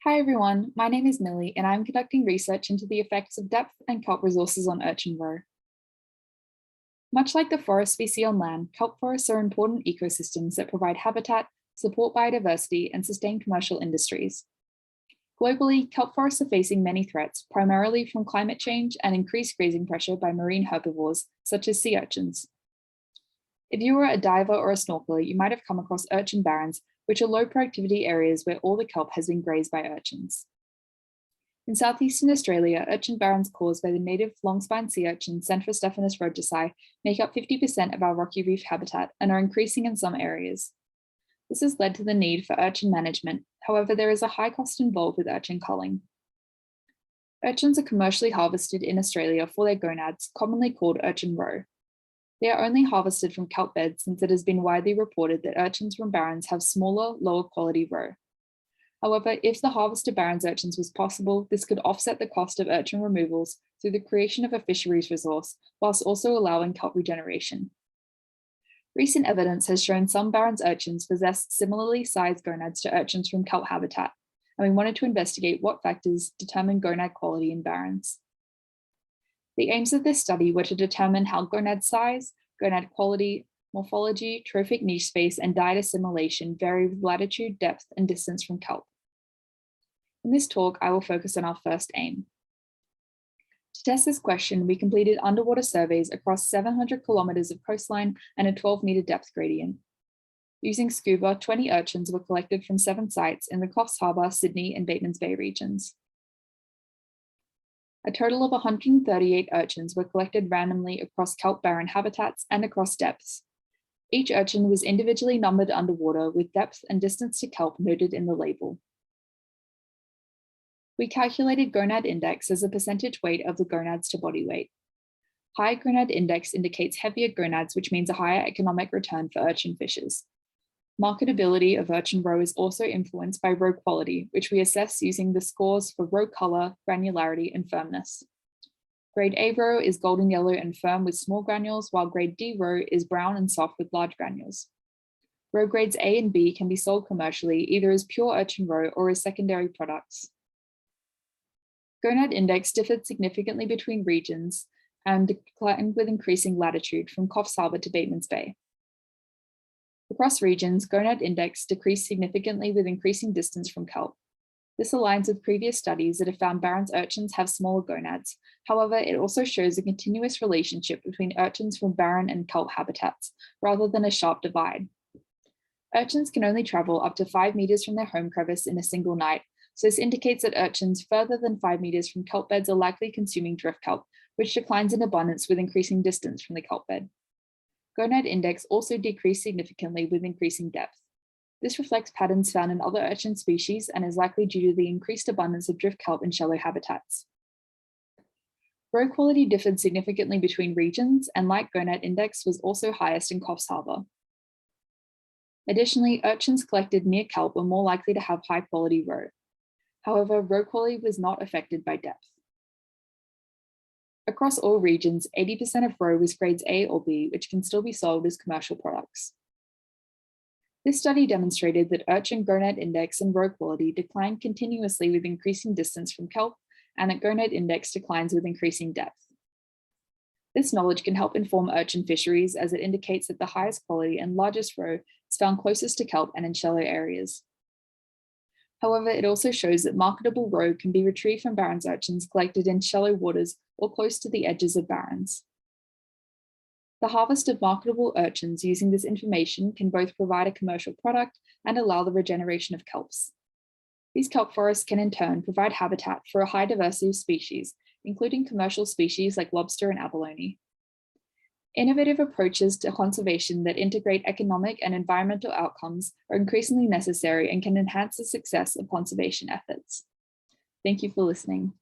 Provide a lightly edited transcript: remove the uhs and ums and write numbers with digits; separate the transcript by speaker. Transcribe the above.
Speaker 1: Hi everyone, my name is Millie and I'm conducting research into the effects of depth and kelp resources on urchin roe. Much like the forests we see on land, kelp forests are important ecosystems that provide habitat, support biodiversity, and sustain commercial industries. Globally, kelp forests are facing many threats, primarily from climate change and increased grazing pressure by marine herbivores, such as sea urchins. If you were a diver or a snorkeler, you might have come across urchin barrens, which are low productivity areas where all the kelp has been grazed by urchins. In southeastern Australia, urchin barrens caused by the native long-spined sea urchin Centrostephanus rodgersii make up 50% of our rocky reef habitat and are increasing in some areas. This has led to the need for urchin management. However, there is a high cost involved with urchin culling. Urchins are commercially harvested in Australia for their gonads, commonly called urchin roe. They are only harvested from kelp beds since it has been widely reported that urchins from barrens have smaller, lower quality roe. However, if the harvest of barrens urchins was possible, this could offset the cost of urchin removals through the creation of a fisheries resource, whilst also allowing kelp regeneration. Recent evidence has shown some barrens urchins possess similarly sized gonads to urchins from kelp habitat, and we wanted to investigate what factors determine gonad quality in barrens. The aims of this study were to determine how gonad size, gonad quality, morphology, trophic niche space, and diet assimilation vary with latitude, depth, and distance from kelp. In this talk, I will focus on our first aim. To test this question, we completed underwater surveys across 700 kilometers of coastline and a 12-meter depth gradient. Using scuba, 20 urchins were collected from 7 sites in the Coffs Harbour, Sydney, and Batemans Bay regions. A total of 138 urchins were collected randomly across kelp barren habitats and across depths. Each urchin was individually numbered underwater with depth and distance to kelp noted in the label. We calculated gonad index as a percentage weight of the gonads to body weight. High gonad index indicates heavier gonads, which means a higher economic return for urchin fishers. Marketability of urchin roe is also influenced by roe quality, which we assess using the scores for roe color, granularity, and firmness. Grade A roe is golden yellow and firm with small granules, while grade D roe is brown and soft with large granules. Roe grades A and B can be sold commercially, either as pure urchin roe or as secondary products. Gonad index differed significantly between regions and declined with increasing latitude from Coffs Harbour to Batemans Bay. Across regions, gonad index decreased significantly with increasing distance from kelp. This aligns with previous studies that have found barrens urchins have smaller gonads. However, it also shows a continuous relationship between urchins from barren and kelp habitats, rather than a sharp divide. Urchins can only travel up to 5 meters from their home crevice in a single night, so this indicates that urchins further than 5 meters from kelp beds are likely consuming drift kelp, which declines in abundance with increasing distance from the kelp bed. Gonad index also decreased significantly with increasing depth. This reflects patterns found in other urchin species and is likely due to the increased abundance of drift kelp in shallow habitats. Roe quality differed significantly between regions, and like gonad index was also highest in Coffs Harbour. Additionally, urchins collected near kelp were more likely to have high quality roe. However, roe quality was not affected by depth. Across all regions, 80% of roe was grades A or B, which can still be sold as commercial products. This study demonstrated that urchin gonad index and roe quality decline continuously with increasing distance from kelp, and that gonad index declines with increasing depth. This knowledge can help inform urchin fisheries, as it indicates that the highest quality and largest roe is found closest to kelp and in shallow areas. However, it also shows that marketable roe can be retrieved from barrens urchins collected in shallow waters or close to the edges of barrens. The harvest of marketable urchins using this information can both provide a commercial product and allow the regeneration of kelps. These kelp forests can in turn provide habitat for a high diversity of species, including commercial species like lobster and abalone. Innovative approaches to conservation that integrate economic and environmental outcomes are increasingly necessary and can enhance the success of conservation efforts. Thank you for listening.